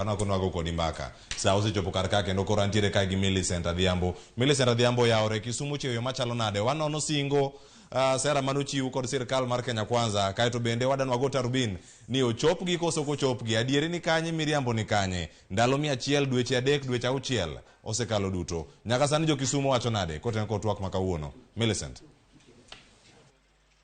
Kana kunwago kodi mbaka. Sa osechopo kar ka kendo koro antiere ka gi Millicent Adhiambo. Millicent Adhiambo yaore Kisumu cheyo machalo nade. Wanono singo sera manochiw kod sirkal mar Kenya Kwanza. Kaeto bende wadanwago tarubin ni ochopgi koso kochopgi. Adieri ni kanye, miriambo ni kanye. Ndalo 100 dweche 3 dweche 6 osekalo duto. Nyaka sani jo Kisumu wacho nade koten ko twak makawuono. Millicent.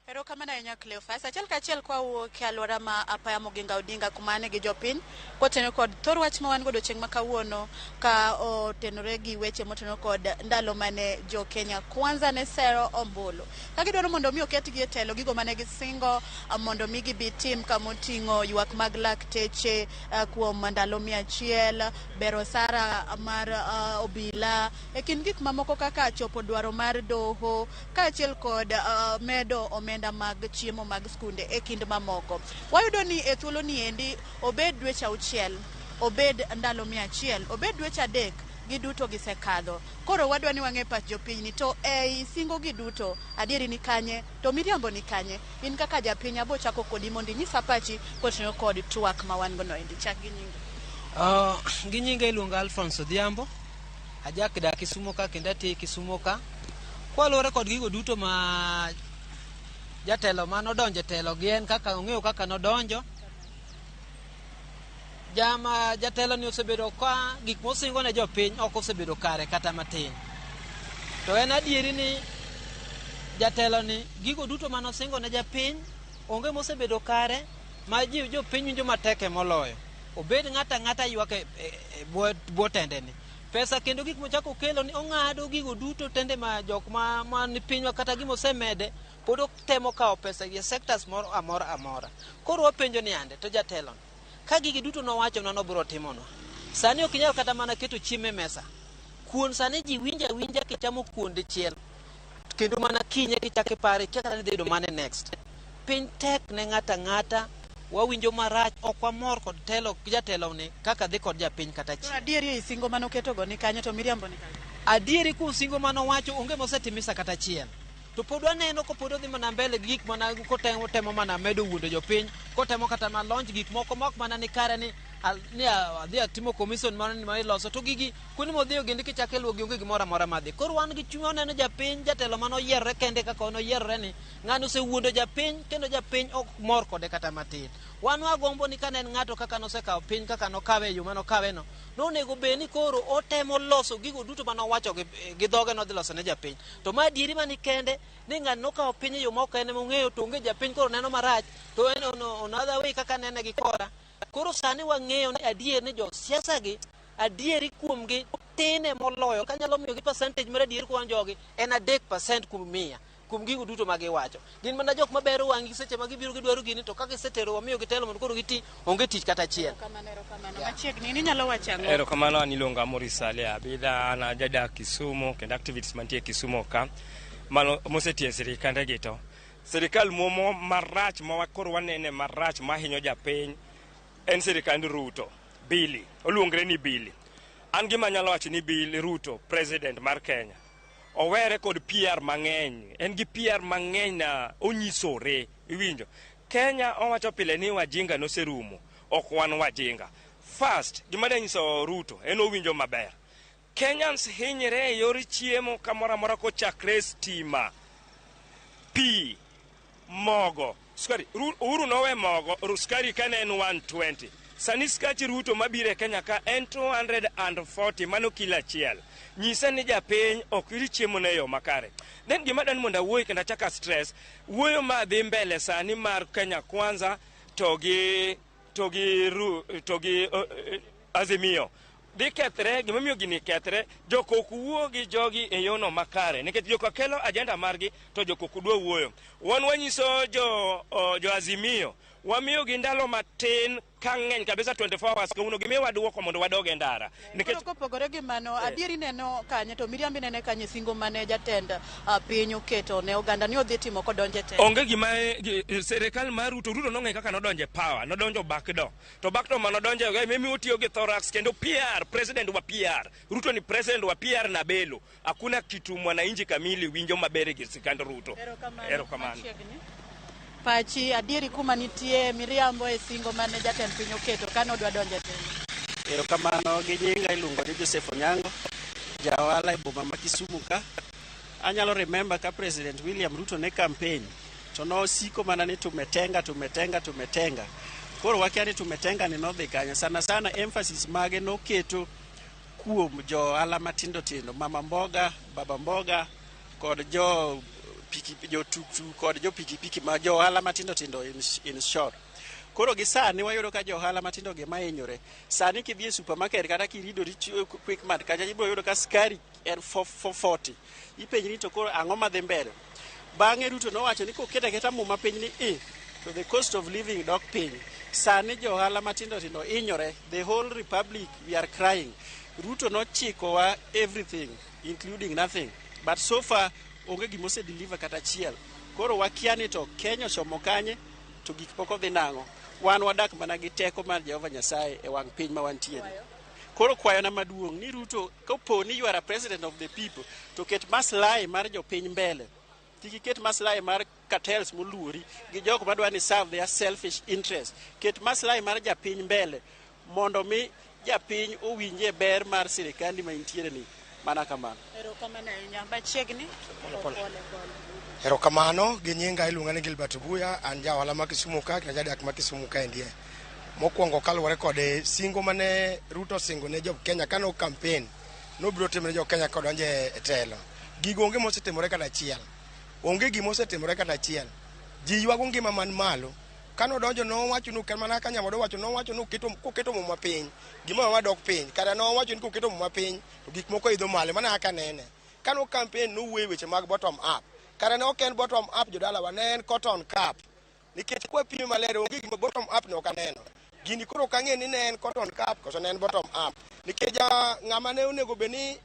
Ero kama na enya Cleophas achiel kachiel kwa wuok e alwora ma apaya Moginga Odinga kumane gi jopiny kotenore kod thor wach ma wan godo chieng' makawuono ka otenore gi weche motenore kod ndalo mane jo Kenya Kwanza ne sero ombulu ka gidwaro mondo mi oketgi e telo gigo mane gisingo mondo mi gibi tim kamoting'o ywak mag lakteche kuom ndalo 100 bero sara mar obila e kind gik mamoko kaka chopo dwaro mar doho kaachiel kod medo omenda mag chiemo mag skunde e kind mamoko. Wayudo ni e thuolo ni endi obed dweche 6 obed ndalo 100 obed dweche 3 giduto gisekadho. Koro wadwa ni wang'e pach jopiny ni to singo giduto adieri ni kanye to miriambo ni kanye. In kaka japiny abo chako kodi mondo inyisa pachi kotenore kod twak ma wan gono endi. Chak gi nyinge. Gi nyinge iluonga Alphonse Odhiambo. Ajak dak Kisumu ka kendo ati Kisumu ka. Kwaluwore kod gigo duto ma jatelo mano donjo telo gien kaka ong'eyo kaka nodonjo jama jatelo ni osebedo ka gik mosingo ne jopiny ok osebedo kare kata matin to en adieri ni jatelo ni gigo duto mano singo ne japiny onge mosebedo kare ma jopiny winjo mateke moloyo obed ng'ata ywak e bwo tende ni pesa kendo gik mochako kelo ni ong'ado gigo duto tende ma jok ma ni pinywa kata gimo semede pod temo kawo pesa gi sectors moro amora koro wapenjo ni ande to jatelo ka gigi duto nowacho nono biro timonwa sani ok inyal kata mana keto chiemo e mesa kuon sani ji winja kichamo kuon dichiel kendo mana kinye kichake pare kaka ne dedo mane next piny tek ne ng'ata wawinjo marach ok wamor kod telo jatelo ni kaka dhi kod japiny kata chi adieri singo mano keto go ni kanye to miriambo ni kanye adieri ku singo mano wacho onge mosetimisa kata chiel to pod waneno ko pod odhi mana mbele gik mana kotemo mana medo wuondo jopiny kotemo kata ma launch gik moko mok mana ni kare ni adhi atimo commission ma iloso to gigi kuni modhiyo gindi kichake luogi onge gimoro amora madhi koro wan gi chuny waneno japiny jatelo mano yierre kende kaka ono yierre ni ng'ano osewuondo japiny kendo japiny ok mor kode kata matin wan wagombo ni kanen ng'ato kaka nosekawo piny kaka nokawe yo mano kawe no nonego be ni koro otemo loso gigo duto mano wacho gi dhoge no dhi loso ne japiny to ma adieri mani kende ni ng'ano nokawo piny yo moko ene mong'eyo to onge japiny koro neno marach to en another way kaka nene gi kora koro sani wang'eyo ni adier ni jo siasa gi adieri kuomgi tine moloyo kanyalo miyo gi percentage mar adieri kuom jogi en 3% kuom 100 kuom gigo duto ma giwacho gin mana jok mabero wang'i seche ma gibiro gidwaro gini to kaka gisetero wamiyo gitelo mondo koro giti onge tich kata chiel kamano machiegni ni nyalo wacho ang'o ero kamano anilonga Morisale abida ana jada Kisumu kendo activities mantie Kisumu ka mano mosetie sirikande gito sirikal momo marach ma wakoro wanene marach mahinyo japiny en sirikand Ruto Billy oluongre ni Billy an gima nyalo wacho ni Billy Ruto president mar Kenya owere kod PR mang'eny en gi PR mang'eny na onyisore iwinjo Kenya owacho pile ni wajinga noserumo ok wan wajinga first gima danyiso Ruto en owinjo maber Kenyans hinyre e yor chiemo kamoro amora kochakre stima pi mogo skari uru nowe mogo skari kane en 120 sani skachi Ruto mabire Kenya ka en 240 mano kila achiel nyisa ni japiny ok iri chiemo ne yo makare den gima dan monda wuoyi kenda chaka stress wuoyo ma dhi mbele sani mar Kenya Kwanza togi Azimio di kethre gima miyo gini kethre jokok wuo gi jogi e yono makare nikech joko kelo agenda margi to jokok dwa wuoyo wan wanyiso jo Azimio wamiyo gi ndalo matin kang'eny kabisa 24 hours kawuono gimiyo waduoko mondo wadoge ndara nikech kopogore gi mano adieri neno kanye to miriambi nene kanye singo mane jatend piny oketo ne oganda ni odhi timo kodonje te onge gima serikal mar Ruto nong'e kaka nodonje power nodonjo backdoor to backdoor manodonje mimi otiyo gi thorax kendo PR president wa PR Ruto ni president wa PR na belo hakuna kitu mwananchi kamili winjo maber gi sirikand Ruto erokamano pachi adieri kuma nitie miriambo e singo mane jatend piny oketo kano odwa donje tene Erokamano gi nyinga iluongo ni Joseph Onyango, jaohala e boma ma Kisumu ka. Anyalo remember ka President William Ruto ne campaign to nosiko mana ni tumetenga. Koro wakia ni tumetenga ni nodhi kanya. Sana emphasis mage noketo kuom johala matindo tindo, mama mboga, baba mboga kod jo tuktuk kod jo pikipiki ma johala matindo tindo in short. Koro gi sani wayudo ka johala matindo ge mainyore. Sani kidhi e supermarket kata kirido Quickmart kacha ibiro yudo ka skari en 440. Ipenji ni to koro ang'o madhi mbele. Bang'e Ruto nowacho ni koketa keta muma piny ni to the cost of living dok piny. Sani johala matindo tindo inyore. The whole republic we are crying. Ruto nochiko wa everything including nothing. But so far onge gimose deliver kata chiel. Koro wakia ni to Kenya chomo kanye to gik poko dhi nang'o. Wan wadak mana gi teko mar Jehova Nyasaye e wang' piny ma wantiere. Koro kwayo na maduong' ni Ruto, kopo ni you are a president of the people, to ket maslahi mar jopiny mbele. Tiki ket maslahi mar cartels moluori gi jok madwa ni serve their selfish interest. Ket maslahi mar japiny mbele mondo mi japiny owinje ber mar sirikandi ma intiere ni. Mana kamano. Erokamano ahinya. Machiegni. Erokamano gi nyinga iluonga ni Gilbert Buya, an jaohala ma Kisumu ka, kendo jadak ma Kisumu ka endie. Mokwongo kaluwore kod singo mane Ruto singo ne jo Kenya kano campaign, nobiro timore jo Kenya kodonje e telo. Gigo onge mosetimore kata achiel. Onge gima osetimore kata achiel. Ji ywago ngima man malo. Kano donjo nowacho nu kan mana kanya modo wacho nowacho nu koketo muma piny. Gima wadok piny. Kada nowacho ni koketo muma piny, to gik moko idho malo mana aka nene. Kano campaign no weche mag bottom up. Kada ne ok en bottom up jodala wa ne en cotton cap. Nikech kwa pimo maler onge gima bottom up ne ok aneno. Gini koro kang'e ni ne en cotton cap koso ne en bottom up. Nikech ng'ama ne onego beni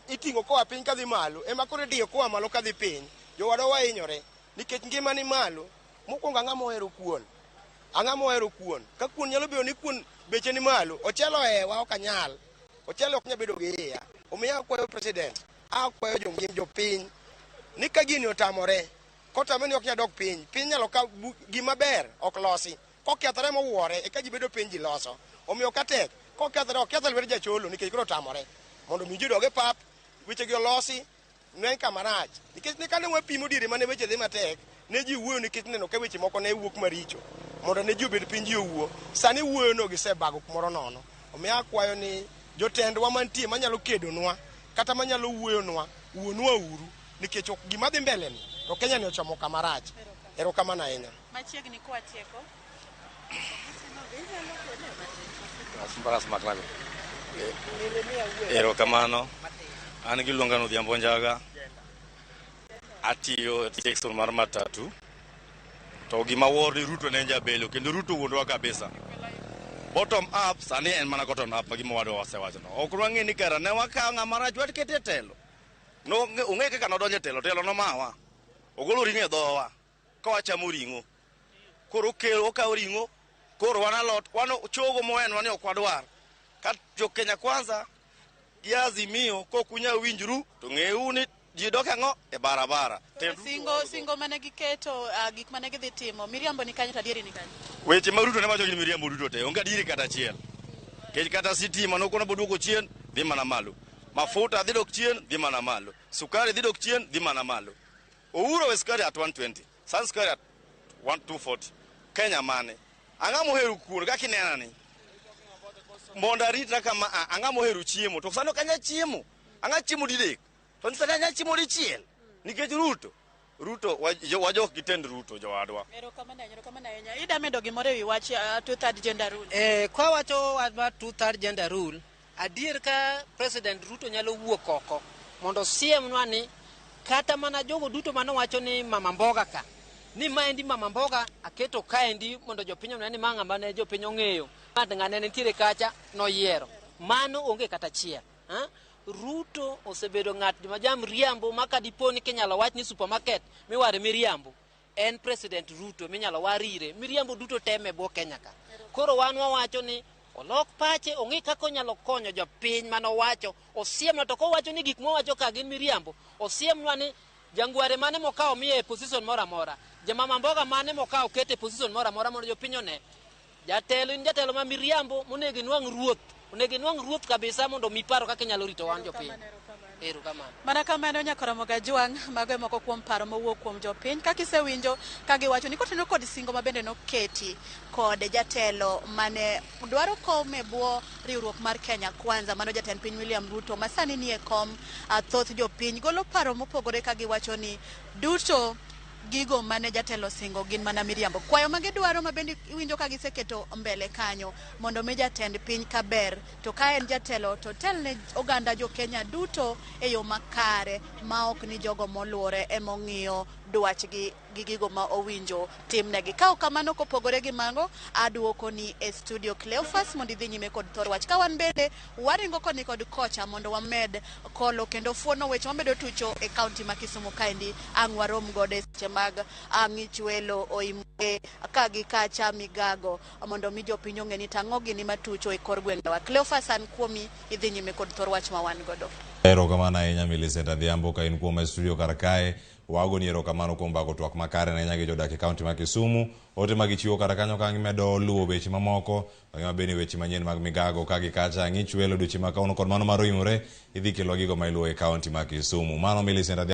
iting'o koa piny kadhi malo ema koro diyo koa malo kadhi piny. Jowadwa wainyore nikech ngima ni malo. Mokwongo ang'ama ohero kuon. Ka kuon nyalo bedo ni kuon beche ni malo, ochelo ewa ok anyal. Ochelo ok nyal bedo gi iya. Omiyo akwayo president, akwayo jopiny ni ka gini otamore, kotame ni ok nyal dok piny. Piny nyalo ka gima ber ok losi. Kokethore mowuore e ka ji bedo piny ji loso. Omiyo katek, kokethore ok kethore lwer jacholo nikech koro otamore. Mondo mi ji dog e pap, weche gi olosi, ne kamarach. Nikech ne kane wapimo dire mane weche dhi matek, ne ji wuoyo nikech neno ka weche moko ne wuok maricho. Mondo ne ji obed piny ji owuo. Sani wuoyo no gisebago kumoro nono. Omiyo akwayo ni jotendwa mantie manyalo kedonwa kata manyalo wuoyonwa, wuonwa uru nikech gima dhi mbele ni to Kenya ni ochomo kamarach. Erokamano ahinya. Machiegni kwa tieko. Erokamano. An giluonga no Odhiambo Njaga. Atiyo section mar matatu. To gima wuor ni Ruto ne jabelo kendo Ruto wuondwa kabisa. Bottom up sani en mana cotton up gima wadwa wasewacho no. Ok wang'e ni kara ne wakawo ng'ama rach watkete telo. No ong'e kaka nodonje telo no mawa. Ogolo ring'o e dhowa. Ka wachamo ring'o. Koro okawo ring'o. Koro wan alot, wan chogo moen wan ok wadwar. Ka jo Kenya Kwanza gi Azimio kokunya winjru to ng'eu ni ji dok ang'o e barabara. Singo mane giketo gik mane gidhi timo. Miriambo ni kanye to adieri ni kanye. Weche ma Ruto ne wacho gin miriambo duto te. Onge adieri kata achiel. Kech kata sitima nokono boduogo chien dhi mana malo. Mafuta dhi dok chien dhi mana malo. Sukari dhi dok chien dhi mana malo. Ouro we sukari at 120. San sukari at 240. Kenya mane. Ang'ama ohero kuon kaka inena ni. Mondo aritra kama ang'ama ohero chiemo to sano kanya chiemo. Ang'a chiemo didek. To nisani anya chiemo dichiel. Nikech Ruto wajok gitend Ruto jowadwa. Erokamano ahinya. Ida medo gimoro ewi wach two-third gender rule. Kwa wacho wach two-third gender rule, adier ka President Ruto nyalo wuok oko mondo siemnwa ni kata mana jogo duto mano wacho ni mama mboga ka. Ni maendi mama mboga aketo kaendi mondo jopiny oneni manga mane jopiny ong'eyo. Ng'ane nitiere kacha noyiero. Mano onge kata chiel. Ruto osebedo ng'at majam riambo maka diponi kenyalo wach ni supermarket miware miriambo. En President Ruto minyalo warire. Miriambo duto teme bo Kenya ka. Koro wan wawacho ni olok pache ong'i kaka onyalo konyo jopiny mano wacho. Osiemna to kowacho ni gik mowacho ka gin miriambo. Osiemnwa ni jangware mane mokawo miye position mora mora. Jamama mboga mane mokawo kete position mora mora mondo jopiny one. Jatelo ma miriambo monego nwang' ruoth onego inwang' ruoth kabisa mondo miparo kaka inyalo rito wan jopiny. Erokamano. Mana kamano nyakoromo Gajwang' mago moko kuom paro mowuok kuom jopiny kaka isewinjo ka giwacho ni kotenore kod singo mabende noketi kod jatelo mane dwaro kom e bwo riwruok mar Kenya Kwanza, mano jatend piny William Ruto masani nie kom. Thoth jopiny golo paro mopogore ka giwacho ni duto gigo mane jatelo singo gin mana miriambo. Kwayo mage dwaro mabende iwinjo ka giseketo mbele kanyo mondo mi jatend piny kaber, to ka en jatelo to telne oganda jo Kenya duto e yo makare ma ok ni jogo moluore emong'iyo dwachgi gi gigo ma owinjo timnegi. Ka kamano kopogore gi mago, aduoko ni e studio Cleophas mondo idhi nyime kod thor wach. Ka wan bende waringo koni kod kocha mondo wamed kolo kendo fuono weche mamedo tucho e kaunti ma Kisumu kaendi. Ang' warom gode seche mag ang'ich welo oimge ka gi kacha migago mondo mi jopiny ong'e ni tang'o gini matucho e kor gwengewa. Cleophas an kuomi, idhi nyime kod thor wach ma wan godo. Erokamano ahinya Millicent Adhiambo ka in kuom studio kar kae. Wago ni erokamano kuom bago twak makare na nyagi jodak e kaunti ma Kisumu. Ote magichiwo kar kanyo ka gimedo luwo weche mamoko, ma bende weche manyien mag migago ka gi kacha ng'ich welo duche ma kauno kod mano maro imore idhi kelo gigo ma iluwo e kaunti ma Kisumu. Mano Millicent Adhiambo.